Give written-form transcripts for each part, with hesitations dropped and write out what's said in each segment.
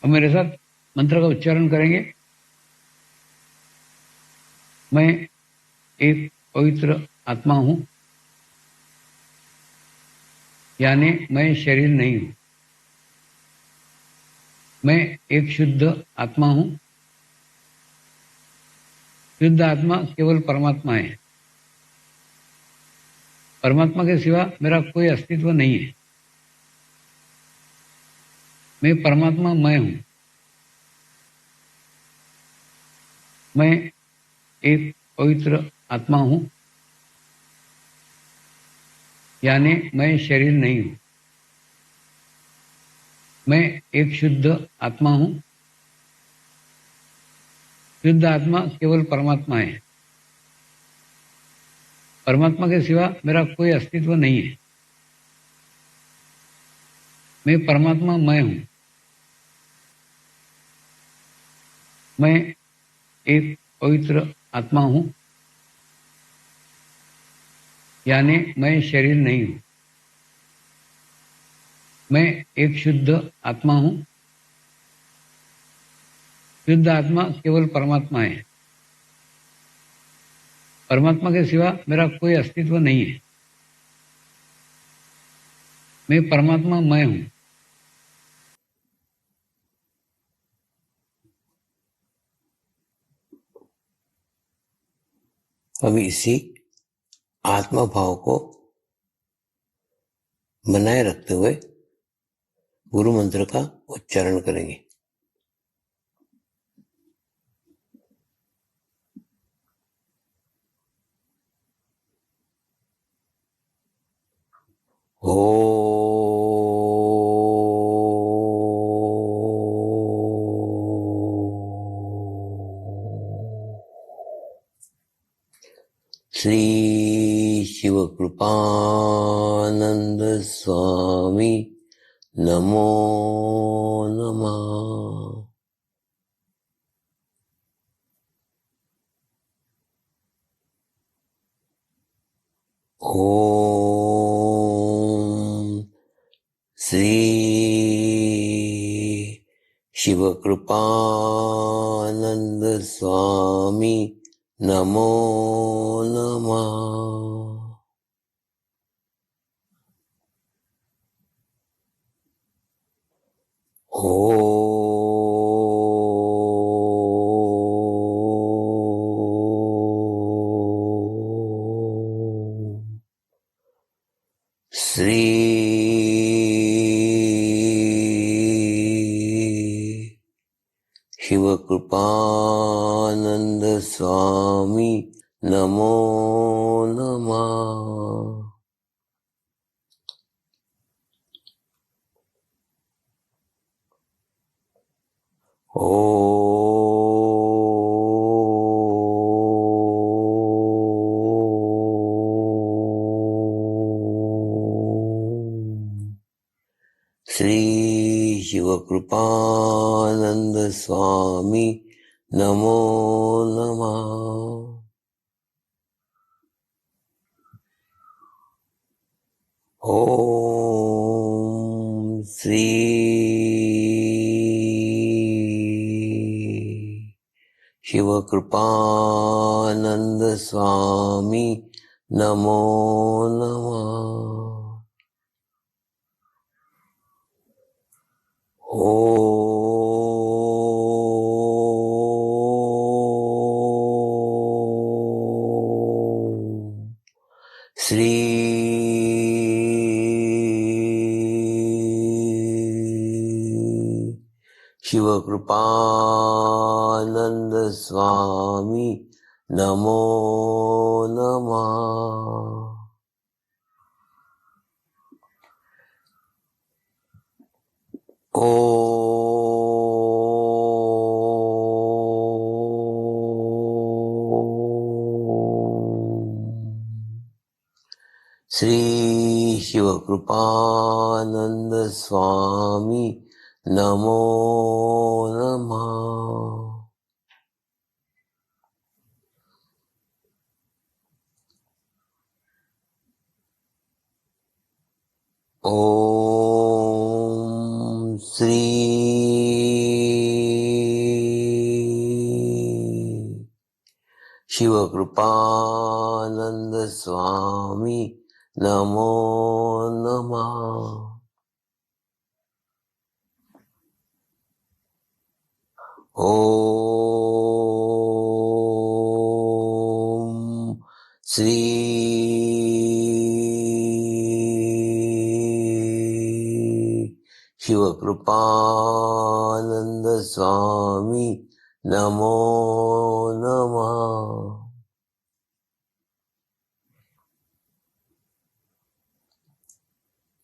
अब मेरे साथ मंत्र का उच्चारण करेंगे। मैं एक पवित्र आत्मा हूं, यानी मैं शरीर नहीं हूं। मैं एक शुद्ध आत्मा हूं। शुद्ध आत्मा केवल परमात्मा है। परमात्मा के सिवा मेरा कोई अस्तित्व नहीं है। मैं परमात्मा मैं हूं। मैं एक पवित्र आत्मा हूं, यानी मैं शरीर नहीं हूं। मैं एक शुद्ध आत्मा हूं। शुद्ध आत्मा केवल परमात्मा है। परमात्मा के सिवा मेरा कोई अस्तित्व नहीं है। मैं परमात्मा मैं हूं। मैं एक पवित्र आत्मा हूं, यानी मैं शरीर नहीं हूं। मैं एक शुद्ध आत्मा हूं। शुद्ध आत्मा केवल परमात्मा है। परमात्मा के सिवा मेरा कोई अस्तित्व नहीं है। मैं परमात्मा मैं हूं। अब इसी आत्मा भाव को बनाए रखते हुए गुरु मंत्र का उच्चारण करेंगे। श्री शिव कृपानंद स्वामी नमो नमः। ओम श्री शिव कृपानंद स्वामी नमो नमः। श्री शिव कृपानंद स्वामी नमो नमः। श्री शिव कृपानंद स्वामी नमो नमः। ओम श्री शिव कृपानंद स्वामी नमो नमः। श्री शिव कृपानंद स्वामी नमो नमः। श्री शिव कृपानंद स्वामी नमो नमः। ओम श्री शिव कृपानंद स्वामी नमो नमः। ओम श्री शिव कृपानंद स्वामी नमो नमः।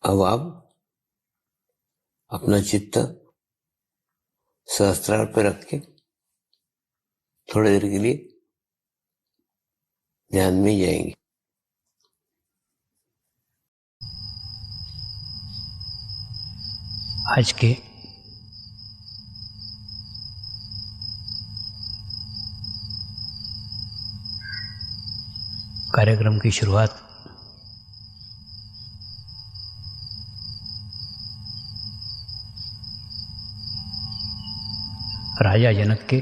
अब आप अपना चित्त सहस्त्रार पे रख के थोड़ी देर के लिए ध्यान में जाएंगे। आज के कार्यक्रम की शुरुआत राजा जनक के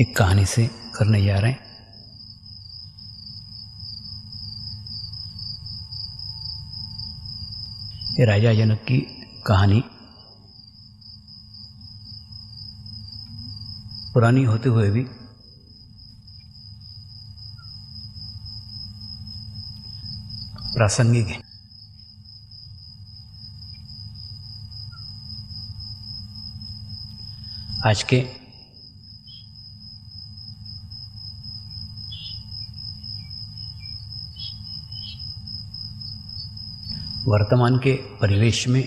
एक कहानी से करने जा रहे हैं। ये राजा जनक की कहानी पुरानी होते हुए भी प्रासंगिक है। आज के वर्तमान के परिवेश में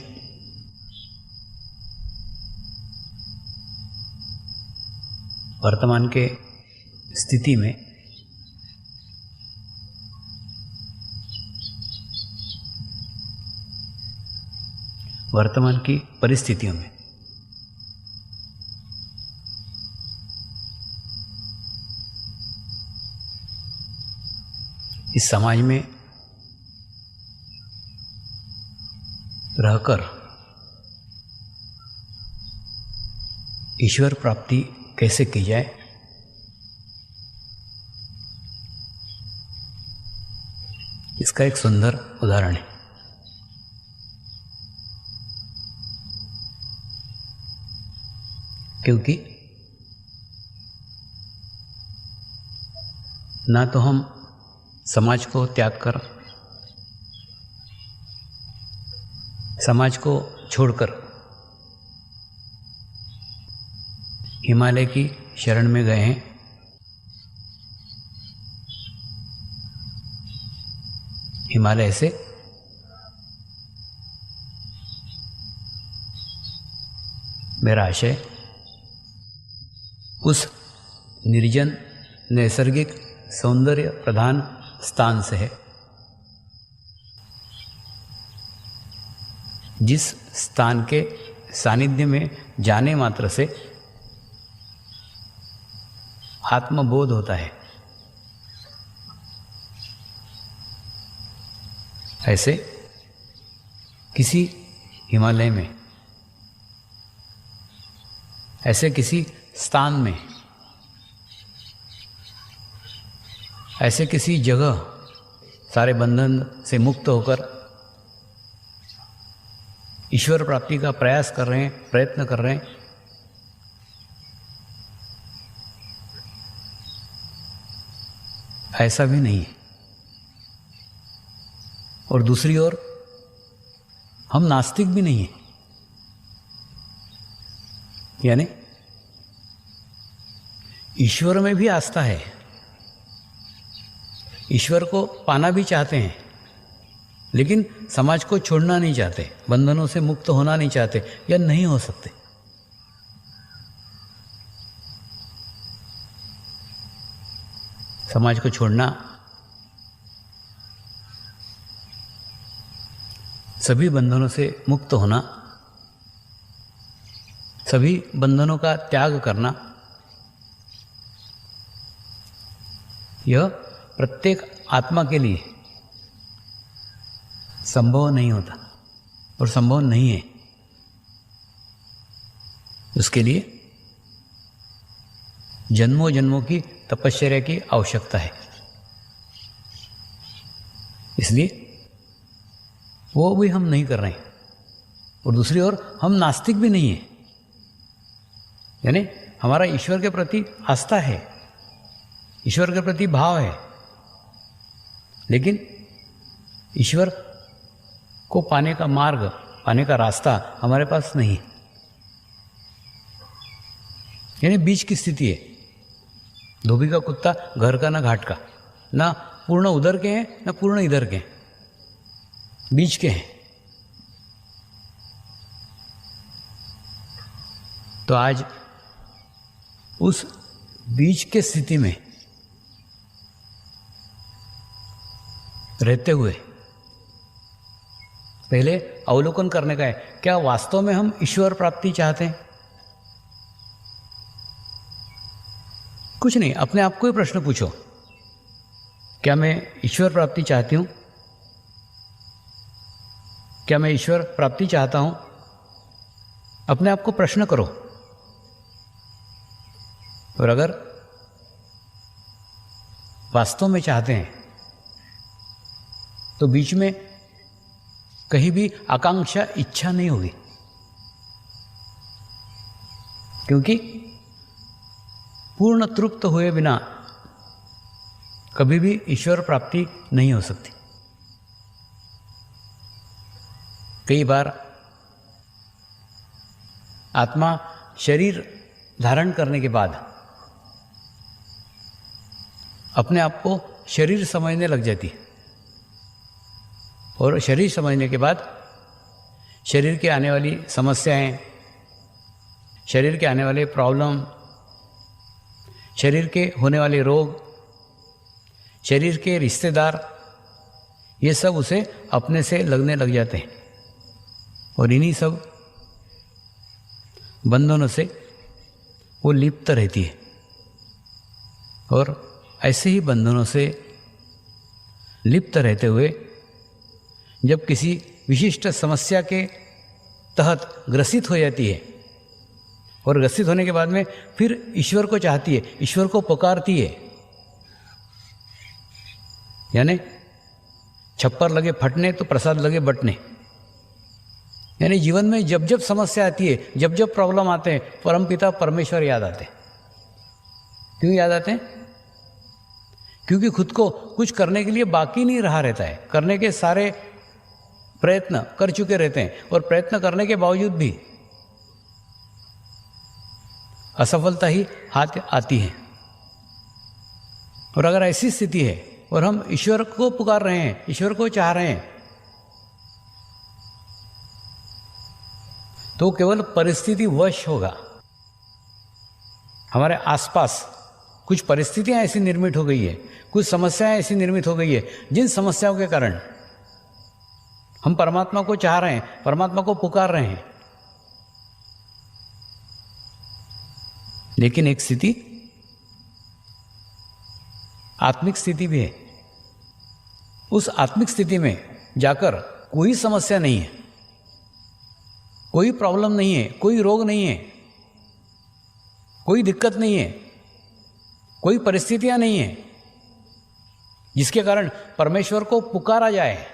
वर्तमान के स्थिति में वर्तमान की परिस्थितियों में इस समाज में रहकर ईश्वर प्राप्ति कैसे की जाए, इसका एक सुंदर उदाहरण है। क्योंकि ना तो हम समाज को त्याग कर, समाज को छोड़कर हिमालय की शरण में गए हैं, हिमालय से मेरा आशय उस निर्जन नैसर्गिक सौंदर्य प्रधान स्थान से है जिस स्थान के सानिध्य में जाने मात्र से आत्मबोध होता है। ऐसे किसी हिमालय में, ऐसे किसी स्थान में, ऐसे किसी जगह सारे बंधन से मुक्त होकर ईश्वर प्राप्ति का प्रयास कर रहे हैं, प्रयत्न कर रहे हैं। ऐसा भी नहीं है। और दूसरी ओर हम नास्तिक भी नहीं हैं। यानी ईश्वर में भी आस्था है, ईश्वर को पाना भी चाहते हैं, लेकिन समाज को छोड़ना नहीं चाहते, बंधनों से मुक्त होना नहीं चाहते, या नहीं हो सकते। समाज को छोड़ना सभी बंधनों से मुक्त होना, सभी बंधनों का त्याग करना, यह प्रत्येक आत्मा के लिए संभव नहीं होता और संभव नहीं है। उसके लिए जन्मों जन्मों की तपश्चर्या की आवश्यकता है। इसलिए वो भी हम नहीं कर रहे हैं। और दूसरी ओर हम नास्तिक भी नहीं हैं, यानी हमारा ईश्वर के प्रति आस्था है, ईश्वर के प्रति भाव है, लेकिन ईश्वर को पाने का मार्ग, पाने का रास्ता हमारे पास नहीं है। यानी बीच की स्थिति है। धोबी का कुत्ता घर का ना घाट का, ना पूर्ण उधर के हैं ना पूर्ण इधर के हैं, बीच के हैं। तो आज उस बीच के स्थिति में रहते हुए पहले अवलोकन करने का है, क्या वास्तव में हम ईश्वर प्राप्ति चाहते हैं? कुछ नहीं, अपने आप को ही प्रश्न पूछो, क्या मैं ईश्वर प्राप्ति चाहती हूं? क्या मैं ईश्वर प्राप्ति चाहता हूं? अपने आप को प्रश्न करो। और अगर वास्तव में चाहते हैं तो बीच में कहीं भी आकांक्षा, इच्छा नहीं होगी, क्योंकि पूर्ण तृप्त हुए बिना कभी भी ईश्वर प्राप्ति नहीं हो सकती। कई बार आत्मा शरीर धारण करने के बाद अपने आप को शरीर समझने लग जाती है, और शरीर समझने के बाद शरीर के आने वाली समस्याएं, शरीर के आने वाले प्रॉब्लम, शरीर के होने वाले रोग, शरीर के रिश्तेदार, ये सब उसे अपने से लगने लग जाते हैं, और इन्हीं सब बंधनों से वो लिप्त रहती है। और ऐसे ही बंधनों से लिप्त रहते हुए जब किसी विशिष्ट समस्या के तहत ग्रसित हो जाती है, और ग्रसित होने के बाद में फिर ईश्वर को चाहती है, ईश्वर को पुकारती है, यानी छप्पर लगे फटने तो प्रसाद लगे बटने। यानी जीवन में जब जब समस्या आती है, जब जब प्रॉब्लम आते हैं, परमपिता परमेश्वर याद आते हैं। क्यों याद आते हैं? क्योंकि खुद को कुछ करने के लिए बाकी नहीं रहा रहता है, करने के सारे प्रयत्न कर चुके रहते हैं, और प्रयत्न करने के बावजूद भी असफलता ही हाथ आती है। और अगर ऐसी स्थिति है और हम ईश्वर को पुकार रहे हैं, ईश्वर को चाह रहे हैं, तो केवल परिस्थिति वश होगा। हमारे आसपास कुछ परिस्थितियां ऐसी निर्मित हो गई है, कुछ समस्याएं ऐसी निर्मित हो गई है, जिन समस्याओं के कारण हम परमात्मा को चाह रहे हैं, परमात्मा को पुकार रहे हैं, लेकिन एक स्थिति आत्मिक स्थिति भी है। उस आत्मिक स्थिति में जाकर कोई समस्या नहीं है, कोई प्रॉब्लम नहीं है, कोई रोग नहीं है, कोई दिक्कत नहीं है, कोई परिस्थितियां नहीं है जिसके कारण परमेश्वर को पुकारा जाए।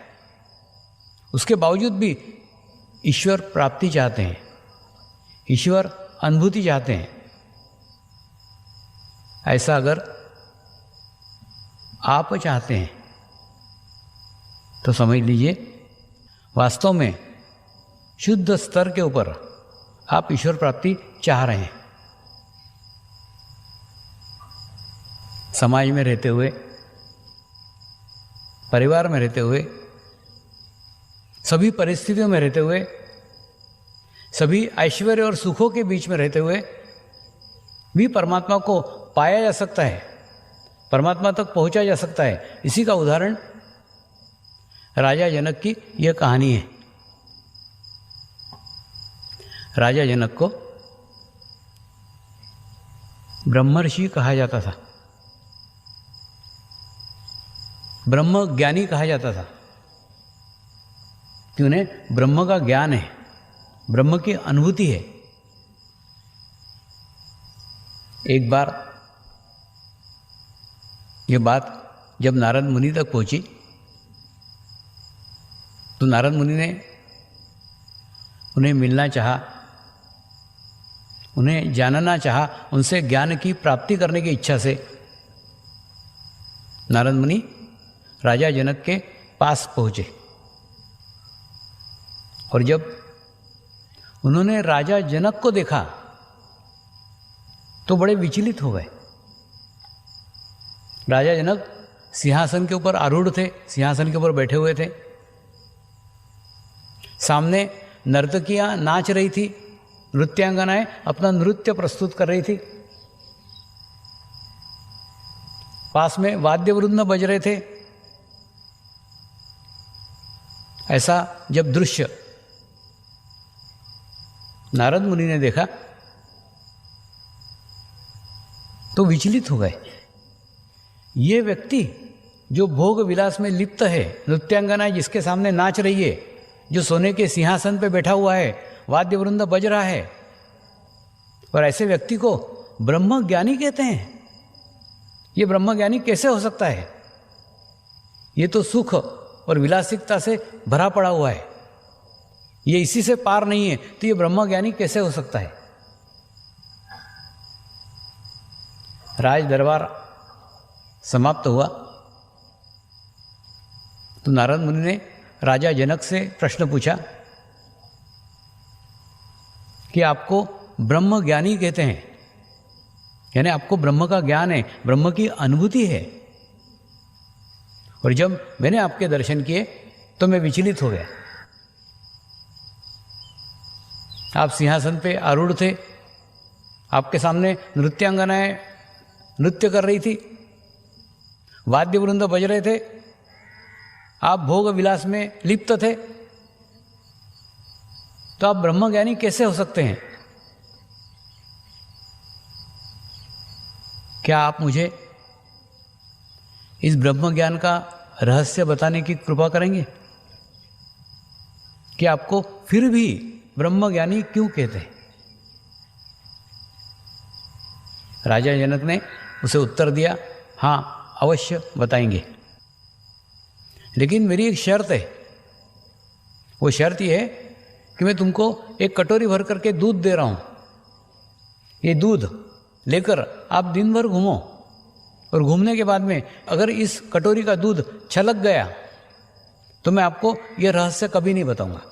उसके बावजूद भी ईश्वर प्राप्ति चाहते हैं, ईश्वर अनुभूति चाहते हैं। ऐसा अगर आप चाहते हैं तो समझ लीजिए, वास्तव में शुद्ध स्तर के ऊपर आप ईश्वर प्राप्ति चाह रहे हैं। समाज में रहते हुए, परिवार में रहते हुए, सभी परिस्थितियों में रहते हुए, सभी ऐश्वर्य और सुखों के बीच में रहते हुए भी परमात्मा को पाया जा सकता है, परमात्मा तक पहुंचा जा सकता है। इसी का उदाहरण राजा जनक की यह कहानी है। राजा जनक को ब्रह्मर्षि कहा जाता था, ब्रह्म ज्ञानी कहा जाता था, कि उन्हें ब्रह्म का ज्ञान है, ब्रह्म की अनुभूति है। एक बार ये बात जब नारद मुनि तक पहुंची तो नारद मुनि ने उन्हें मिलना चाहा, उन्हें जानना चाहा, उनसे ज्ञान की प्राप्ति करने की इच्छा से नारद मुनि राजा जनक के पास पहुँचे। और जब उन्होंने राजा जनक को देखा तो बड़े विचलित हो गए। राजा जनक सिंहासन के ऊपर आरूढ़ थे, सिंहासन के ऊपर बैठे हुए थे। सामने नर्तकियां नाच रही थी, नृत्यांगनाएं अपना नृत्य प्रस्तुत कर रही थी। पास में वाद्य वृंद बज रहे थे। ऐसा जब दृश्य नारद मुनि ने देखा तो विचलित हो गए। ये व्यक्ति जो भोग विलास में लिप्त है, नृत्यांगना जिसके सामने नाच रही है, जो सोने के सिंहासन पे बैठा हुआ है, वाद्य वृंद बज रहा है, और ऐसे व्यक्ति को ब्रह्म ज्ञानी कहते हैं। ये ब्रह्म ज्ञानी कैसे हो सकता है? ये तो सुख और विलासिकता से भरा पड़ा हुआ है, ये इसी से पार नहीं है, तो ये ब्रह्म ज्ञानी कैसे हो सकता है? राज दरबार समाप्त हुआ तो नारद मुनि ने राजा जनक से प्रश्न पूछा कि आपको ब्रह्म ज्ञानी कहते हैं, यानी आपको ब्रह्म का ज्ञान है, ब्रह्म की अनुभूति है। और जब मैंने आपके दर्शन किए तो मैं विचलित हो गया। आप सिंहासन पे आरूढ़ थे, आपके सामने नृत्यांगनाएं नृत्य कर रही थी, वाद्य वृंद बज रहे थे, आप भोग विलास में लिप्त थे, तो आप ब्रह्मज्ञानी कैसे हो सकते हैं? क्या आप मुझे इस ब्रह्म ज्ञान का रहस्य बताने की कृपा करेंगे कि आपको फिर भी ब्रह्मज्ञानी क्यों कहते हैं? राजा जनक ने उसे उत्तर दिया, हाँ अवश्य बताएंगे, लेकिन मेरी एक शर्त है। वो शर्त ये है कि मैं तुमको एक कटोरी भर करके दूध दे रहा हूँ। ये दूध लेकर आप दिन भर घूमो, और घूमने के बाद में अगर इस कटोरी का दूध छलक गया तो मैं आपको ये रहस्य कभी नहीं बताऊंगा।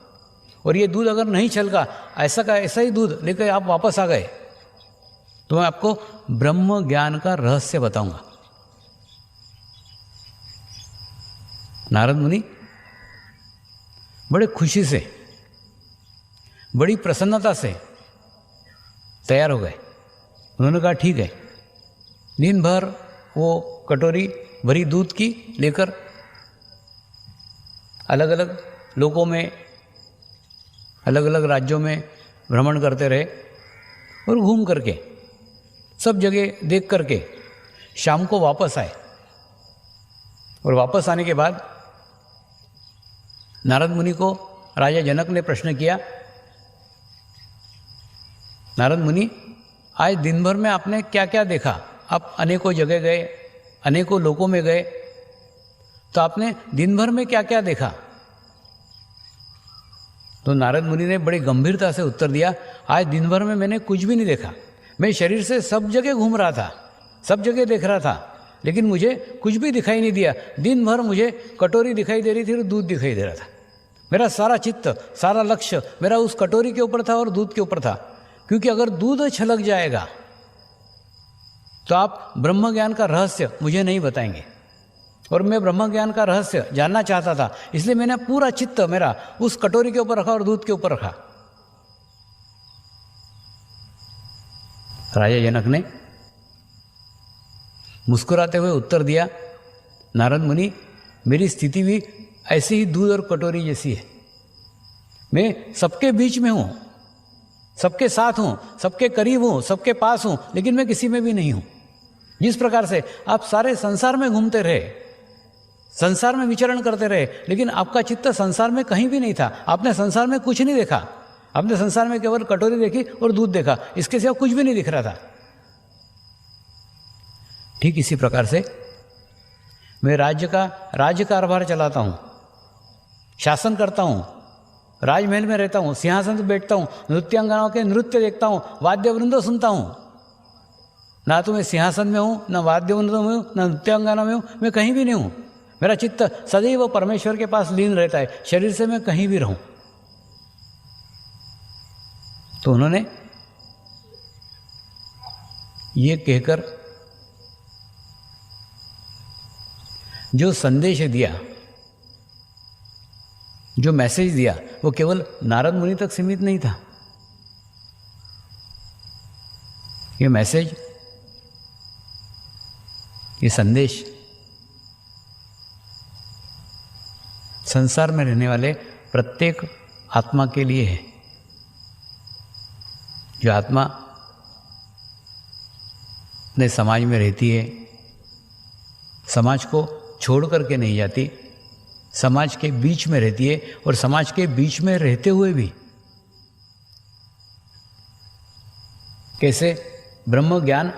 और ये दूध अगर नहीं छलका, ऐसा का ऐसा ही दूध लेकर आप वापस आ गए, तो मैं आपको ब्रह्म ज्ञान का रहस्य बताऊंगा। नारद मुनि बड़े खुशी से, बड़ी प्रसन्नता से तैयार हो गए। उन्होंने कहा ठीक है। दिन भर वो कटोरी भरी दूध की लेकर अलग अलग लोगों में, अलग अलग राज्यों में भ्रमण करते रहे, और घूम करके सब जगह देख करके शाम को वापस आए। और वापस आने के बाद नारद मुनि को राजा जनक ने प्रश्न किया, नारद मुनि आज दिन भर में आपने क्या क्या देखा? आप अनेकों जगह गए, अनेकों लोगों में गए, तो आपने दिन भर में क्या क्या देखा? तो नारद मुनि ने बड़ी गंभीरता से उत्तर दिया, आज दिन भर में मैंने कुछ भी नहीं देखा। मैं शरीर से सब जगह घूम रहा था, सब जगह देख रहा था, लेकिन मुझे कुछ भी दिखाई नहीं दिया। दिन भर मुझे कटोरी दिखाई दे रही थी और दूध दिखाई दे रहा था। मेरा सारा चित्त, सारा लक्ष्य मेरा उस कटोरी के ऊपर था और दूध के ऊपर था, क्योंकि अगर दूध छलक जाएगा तो आप ब्रह्म ज्ञान का रहस्य मुझे नहीं बताएंगे, और मैं ब्रह्म ज्ञान का रहस्य जानना चाहता था, इसलिए मैंने पूरा चित्त मेरा उस कटोरी के ऊपर रखा और दूध के ऊपर रखा। राजा जनक ने मुस्कुराते हुए उत्तर दिया, नारद मुनि मेरी स्थिति भी ऐसे ही दूध और कटोरी जैसी है। मैं सबके बीच में हूँ, सबके साथ हूँ, सबके करीब हूँ, सबके पास हूँ, लेकिन मैं किसी में भी नहीं हूँ। जिस प्रकार से आप सारे संसार में घूमते रहे, संसार में विचरण करते रहे, लेकिन आपका चित्त संसार में कहीं भी नहीं था। आपने संसार में कुछ नहीं देखा, आपने संसार में केवल कटोरी देखी और दूध देखा, इसके सिवा कुछ भी नहीं दिख रहा था। ठीक इसी प्रकार से मैं राज्य कारभार चलाता हूँ, शासन करता हूँ, राजमहल में रहता हूँ, सिंहासन पर बैठता हूँ, नृत्यांगनाओं के नृत्य देखता हूँ, वाद्य वृंदो सुनता हूँ। ना तो मैं सिंहासन में हूँ, ना वाद्य वृंदों में हूँ, ना नृत्यांगना में हूँ, मैं कहीं भी नहीं हूँ। मेरा चित्त सदैव परमेश्वर के पास लीन रहता है, शरीर से मैं कहीं भी रहूँ। तो उन्होंने ये कहकर जो संदेश दिया, जो मैसेज दिया, वो केवल नारद मुनि तक सीमित नहीं था। ये मैसेज, ये संदेश संसार में रहने वाले प्रत्येक आत्मा के लिए है। जो आत्मा अपने समाज में रहती है, समाज को छोड़ करके नहीं जाती, समाज के बीच में रहती है, और समाज के बीच में रहते हुए भी कैसे ब्रह्म ज्ञान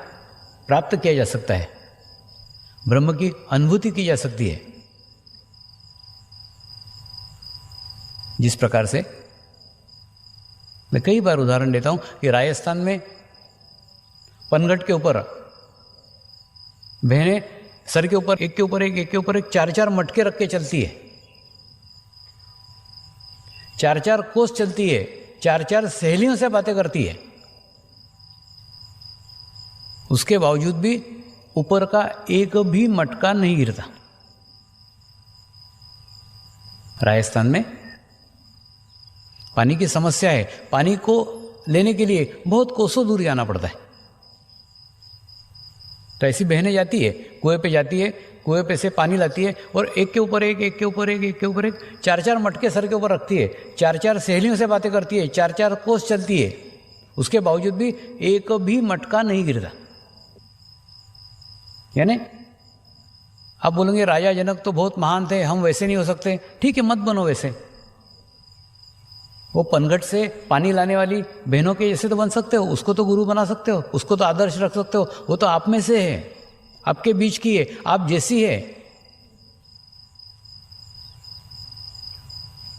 प्राप्त किया जा सकता है, ब्रह्म की अनुभूति की जा सकती है। जिस प्रकार से मैं कई बार उदाहरण देता हूँ कि राजस्थान में पनघट के ऊपर बहनें सर के ऊपर एक के ऊपर एक 4-4 मटके रख के चलती है, 4-4 कोस चलती है, 4-4 सहेलियों से बातें करती है। उसके बावजूद भी ऊपर का एक भी मटका नहीं गिरता। राजस्थान में पानी की समस्या है, पानी को लेने के लिए बहुत कोसों दूर जाना पड़ता है। तो ऐसी बहनें जाती है, कुएं पे जाती है, कुएं पे से पानी लाती है, और एक के ऊपर एक 4-4 मटके सर के ऊपर रखती है, 4-4 सहेलियों से बातें करती है, 4-4 कोस चलती है। उसके बावजूद भी एक भी मटका नहीं गिरता। यानी आप बोलेंगे राजा जनक तो बहुत महान थे, हम वैसे नहीं हो सकते। ठीक है, मत बनो वैसे। वो पनघट से पानी लाने वाली बहनों के जैसे तो बन सकते हो, उसको तो गुरु बना सकते हो, उसको तो आदर्श रख सकते हो। वो तो आप में से है, आपके बीच की है, आप जैसी है।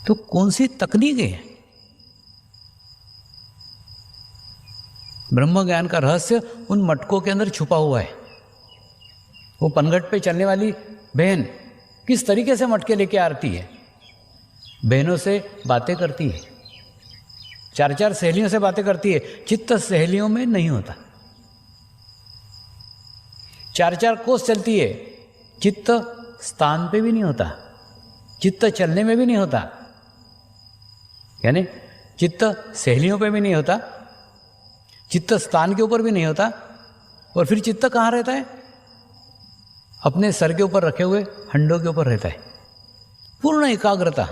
तो कौन सी तकनीक है? ब्रह्म ज्ञान का रहस्य उन मटकों के अंदर छुपा हुआ है। वो पनघट पे चलने वाली बहन किस तरीके से मटके लेके आती है, बहनों से बातें करती है, 4-4 सहेलियों से बातें करती है। चित्त सहेलियों में नहीं होता। 4-4 कोस चलती है, चित्त स्थान पे भी नहीं होता, चित्त चलने में भी नहीं होता। यानी चित्त सहेलियों पे भी नहीं होता, चित्त स्थान के ऊपर भी नहीं होता। और फिर चित्त कहाँ रहता है? अपने सर के ऊपर रखे हुए हंडों के ऊपर रहता है। पूर्ण एकाग्रता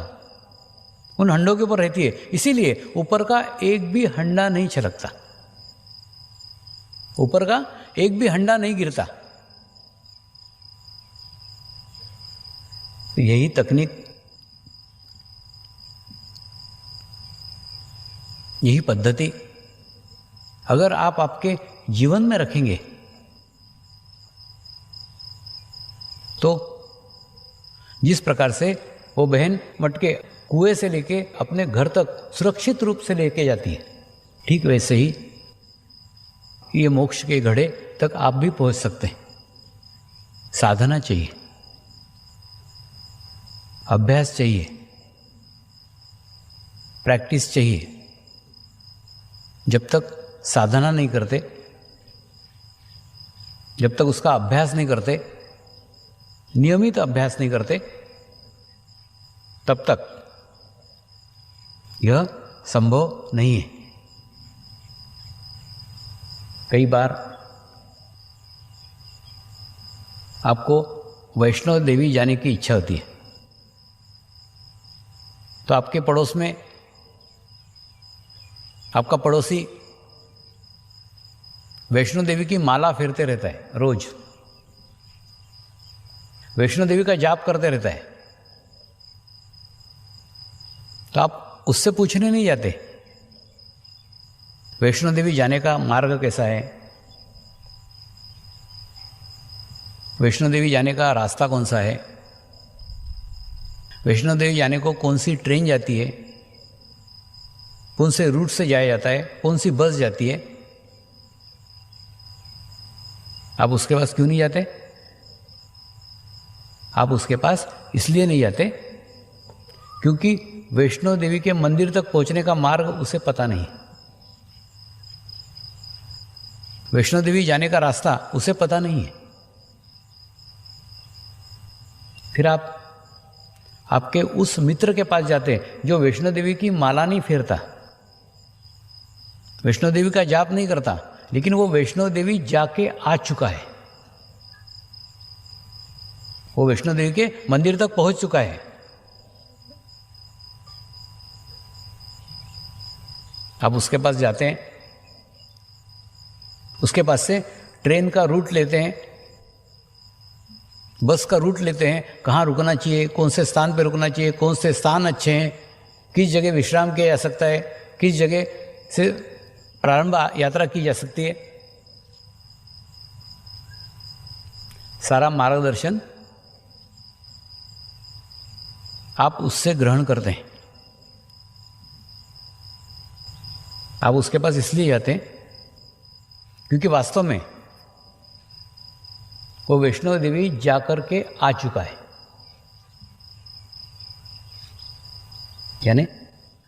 उन हंडों के ऊपर रहती है। इसीलिए ऊपर का एक भी हंडा नहीं छलकता, ऊपर का एक भी हंडा नहीं गिरता। तो यही तकनीक, यही पद्धति अगर आप आपके जीवन में रखेंगे तो जिस प्रकार से वो बहन मटके कुएं से लेके अपने घर तक सुरक्षित रूप से लेके जाती है, ठीक वैसे ही ये मोक्ष के घड़े तक आप भी पहुंच सकते हैं। साधना चाहिए, अभ्यास चाहिए, प्रैक्टिस चाहिए। जब तक साधना नहीं करते, जब तक उसका अभ्यास नहीं करते, नियमित अभ्यास नहीं करते, तब तक यह संभव नहीं है। कई बार आपको वैष्णो देवी जाने की इच्छा होती है, तो आपके पड़ोस में आपका पड़ोसी वैष्णो देवी की माला फेरते रहता है, रोज वैष्णो देवी का जाप करते रहता है। तो आप उससे पूछने नहीं जाते वैष्णो देवी जाने का मार्ग कैसा है, वैष्णो देवी जाने का रास्ता कौन सा है, वैष्णो देवी जाने को कौन सी ट्रेन जाती है, कौन से रूट से जाया जाता है, कौन सी बस जाती है, आप उसके पास क्यों नहीं जाते? आप उसके पास इसलिए नहीं जाते क्योंकि वैष्णो देवी के मंदिर तक पहुंचने का मार्ग उसे पता नहीं। वैष्णो देवी जाने का रास्ता उसे पता नहीं है। फिर आप आपके उस मित्र के पास जाते जो वैष्णो देवी की माला नहीं फेरता, वैष्णो देवी का जाप नहीं करता, लेकिन वो वैष्णो देवी जाके आ चुका है, वो वैष्णो देवी के मंदिर तक पहुंच चुका है। आप उसके पास जाते हैं, उसके पास से ट्रेन का रूट लेते हैं, बस का रूट लेते हैं, कहाँ रुकना चाहिए, कौन से स्थान पर रुकना चाहिए, कौन से स्थान अच्छे हैं, किस जगह विश्राम किया जा सकता है, किस जगह से प्रारंभ यात्रा की जा सकती है, सारा मार्गदर्शन आप उससे ग्रहण करते हैं। आप उसके पास इसलिए जाते हैं क्योंकि वास्तव में वो वैष्णो देवी जाकर के आ चुका है। यानी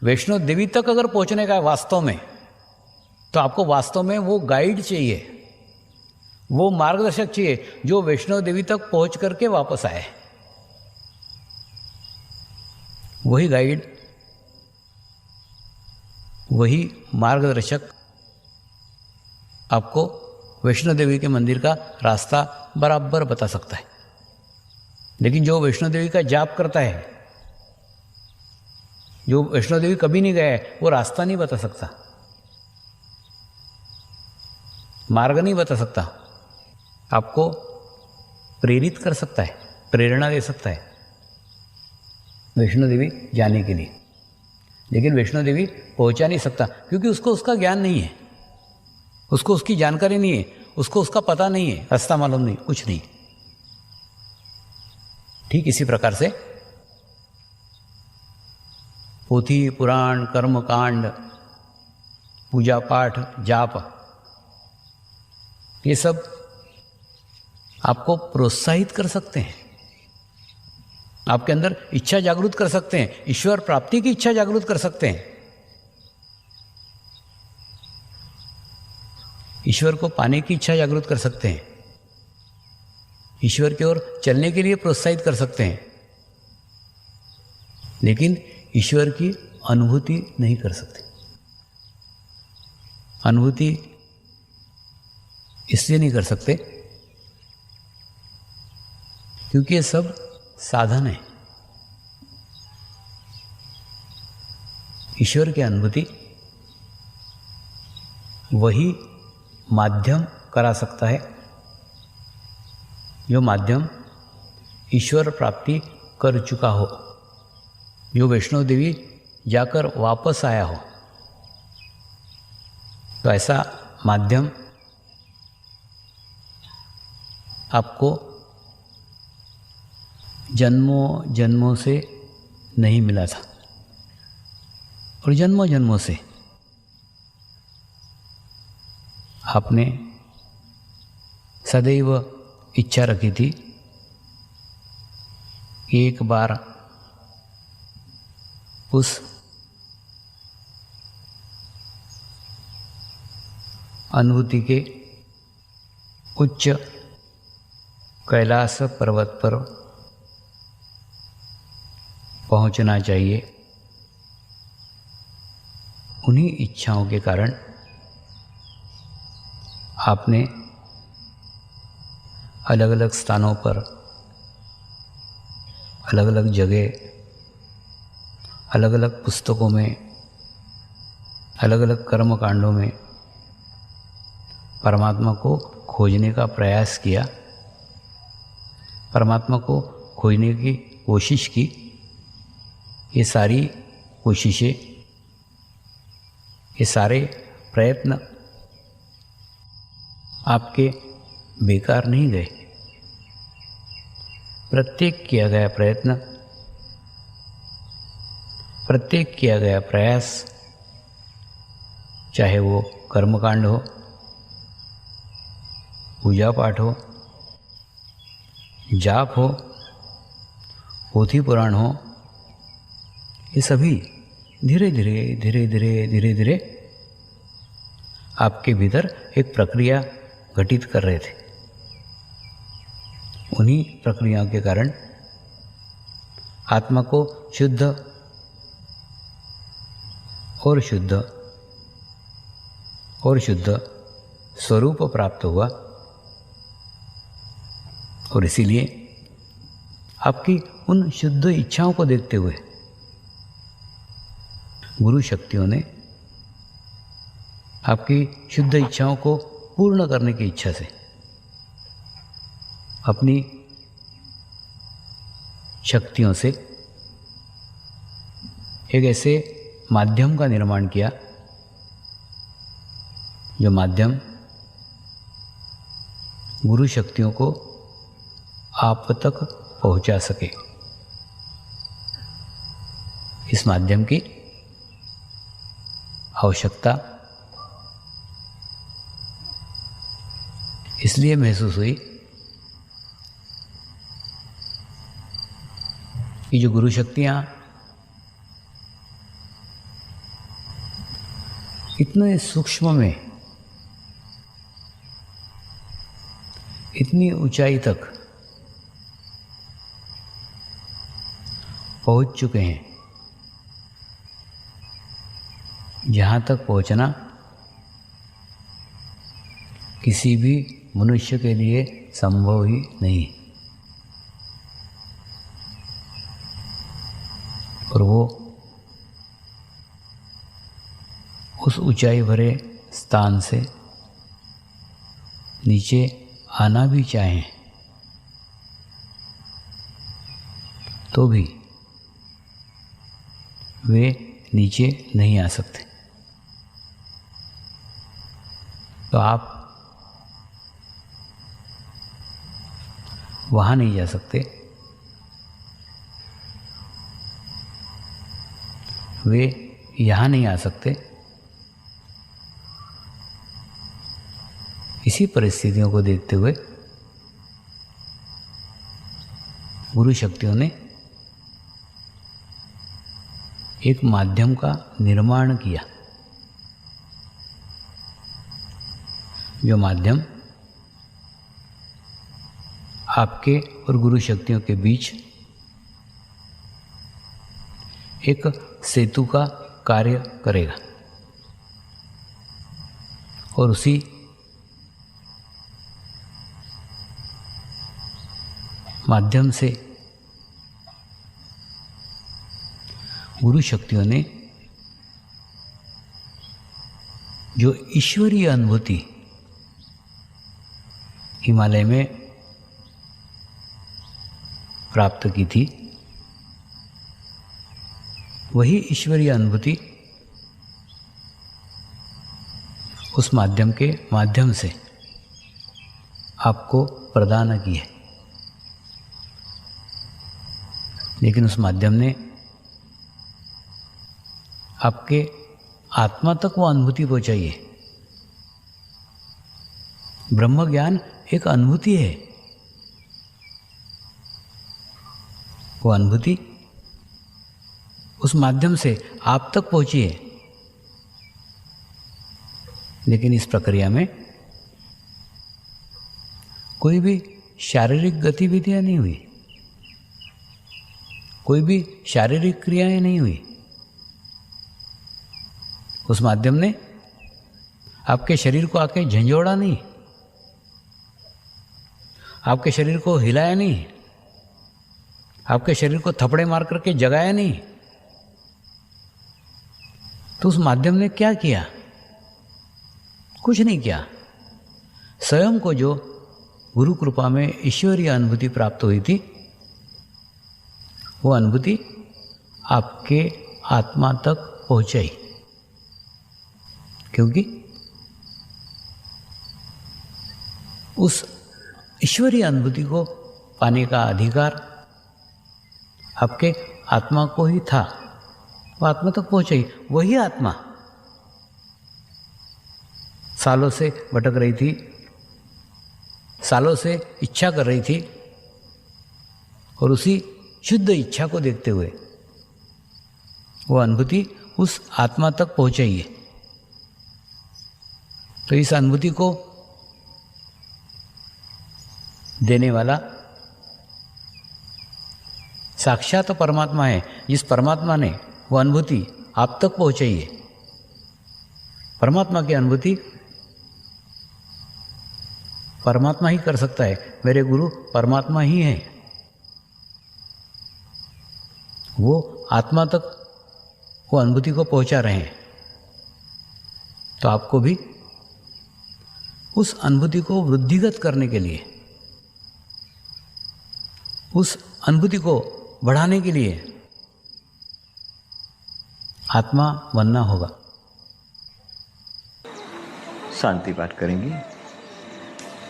वैष्णो देवी तक अगर पहुंचने का है वास्तव में, तो आपको वास्तव में वो गाइड चाहिए, वो मार्गदर्शक चाहिए जो वैष्णो देवी तक पहुंच करके वापस आए। वही गाइड, वही मार्गदर्शक आपको वैष्णो देवी के मंदिर का रास्ता बराबर बता सकता है। लेकिन जो वैष्णो देवी का जाप करता है, जो वैष्णो देवी कभी नहीं गया है, वो रास्ता नहीं बता सकता, मार्ग नहीं बता सकता, आपको प्रेरित कर सकता है, प्रेरणा दे सकता है वैष्णो देवी जाने के लिए। लेकिन वैष्णो देवी पहुंचा नहीं सकता क्योंकि उसको उसका ज्ञान नहीं है, उसको उसकी जानकारी नहीं है, उसको उसका पता नहीं है, रास्ता मालूम नहीं, कुछ नहीं। ठीक इसी प्रकार से पोथी पुराण कर्म कांड पूजा पाठ जाप ये सब आपको प्रोत्साहित कर सकते हैं, आपके अंदर इच्छा जागृत कर सकते हैं, ईश्वर प्राप्ति की इच्छा जागृत कर सकते हैं, ईश्वर को पाने की इच्छा जागृत कर सकते हैं, ईश्वर की ओर चलने के लिए प्रोत्साहित कर सकते हैं। लेकिन ईश्वर की अनुभूति नहीं कर सकते। अनुभूति इसलिए नहीं कर सकते क्योंकि ये सब साधन है। ईश्वर की अनुभूति वही माध्यम करा सकता है जो माध्यम ईश्वर प्राप्ति कर चुका हो, जो वैष्णो देवी जाकर वापस आया हो। तो ऐसा माध्यम आपको जन्मों जन्मों से नहीं मिला था, और जन्मों जन्मों से आपने सदैव इच्छा रखी थी कि एक बार उस अनुभूति के उच्च कैलाश पर्वत पर पहुंचना चाहिए। उन्हीं इच्छाओं के कारण आपने अलग अलग स्थानों पर, अलग अलग जगह, अलग अलग पुस्तकों में, अलग अलग कर्म कांडों में परमात्मा को खोजने का प्रयास किया, परमात्मा को खोजने की कोशिश की। ये सारी कोशिशें, ये सारे प्रयत्न आपके बेकार नहीं गए। प्रत्येक किया गया प्रयत्न, प्रत्येक किया गया प्रयास, चाहे वो कर्मकांड हो, पूजा पाठ हो, जाप हो, पोथी पुराण हो, ये सभी धीरे धीरे धीरे धीरे धीरे धीरे आपके भीतर एक प्रक्रिया घटित कर रहे थे। उन्हीं प्रक्रियाओं के कारण आत्मा को शुद्ध और शुद्ध और शुद्ध स्वरूप प्राप्त हुआ, और इसीलिए आपकी उन शुद्ध इच्छाओं को देखते हुए गुरु शक्तियों ने आपकी शुद्ध इच्छाओं को पूर्ण करने की इच्छा से अपनी शक्तियों से एक ऐसे माध्यम का निर्माण किया जो माध्यम गुरु शक्तियों को आप तक पहुंचा सके। इस माध्यम की आवश्यकता इसलिए महसूस हुई कि जो गुरु शक्तियाँ इतने सूक्ष्म में, इतनी ऊंचाई तक पहुंच चुके हैं, जहाँ तक पहुँचना किसी भी मनुष्य के लिए संभव ही नहीं, और वो उस ऊंचाई भरे स्थान से नीचे आना भी चाहें तो भी वे नीचे नहीं आ सकते। तो आप वहाँ नहीं जा सकते, वे यहाँ नहीं आ सकते। इसी परिस्थितियों को देखते हुए गुरु शक्तियों ने एक माध्यम का निर्माण किया, जो माध्यम आपके और गुरु शक्तियों के बीच एक सेतु का कार्य करेगा, और उसी माध्यम से गुरु शक्तियों ने जो ईश्वरीय अनुभूति हिमालय में प्राप्त की थी, वही ईश्वरीय अनुभूति उस माध्यम के माध्यम से आपको प्रदान की है। लेकिन उस माध्यम ने आपके आत्मा तक वो अनुभूति पहुंचाई है। ब्रह्म ज्ञान एक अनुभूति है, वो अनुभूति उस माध्यम से आप तक पहुंची है। लेकिन इस प्रक्रिया में कोई भी शारीरिक गतिविधियां नहीं हुई, कोई भी शारीरिक क्रियाएं नहीं हुई। उस माध्यम ने आपके शरीर को आके झंझोड़ा नहीं, आपके शरीर को हिलाया नहीं, आपके शरीर को थपड़े मार करके जगाया नहीं। तो उस माध्यम ने क्या किया? कुछ नहीं किया। स्वयं को जो गुरु कृपा में ईश्वरीय अनुभूति प्राप्त हुई थी, वो अनुभूति आपके आत्मा तक पहुंचाई, क्योंकि उस ईश्वरीय अनुभूति को पाने का अधिकार आपके आत्मा को ही था। वो आत्मा तक पहुंची, वही आत्मा सालों से भटक रही थी, सालों से इच्छा कर रही थी, और उसी शुद्ध इच्छा को देखते हुए वो अनुभूति उस आत्मा तक पहुंचाई है। तो इस अनुभूति को देने वाला साक्षात परमात्मा है, जिस परमात्मा ने वो अनुभूति आप तक पहुंचाई है। परमात्मा की अनुभूति परमात्मा ही कर सकता है। मेरे गुरु परमात्मा ही है, वो आत्मा तक वो अनुभूति को पहुंचा रहे हैं। तो आपको भी उस अनुभूति को वृद्धिगत करने के लिए, उस अनुभूति को बढ़ाने के लिए आत्मा बनना होगा। शांति पाठ करेंगे।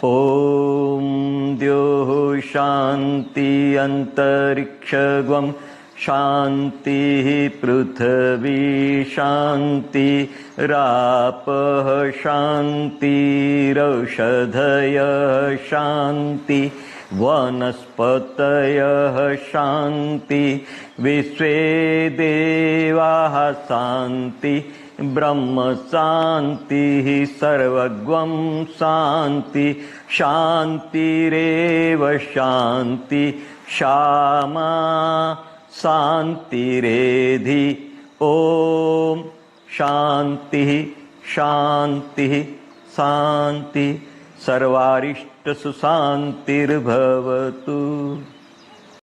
ओम द्योः शांति अंतरिक्षगम शांति पृथ्वी शांति रापः शांतिरौषधयः शांति वनस्पतयः शांति विश्वे देवाः शांति ब्रह्म शांति सर्वगं शांति शांतिरेव शांति क्षमा शांतिरेधि। ओम शांति शांति शांति सर्वारिष्ट सुशांतिर्भवतु।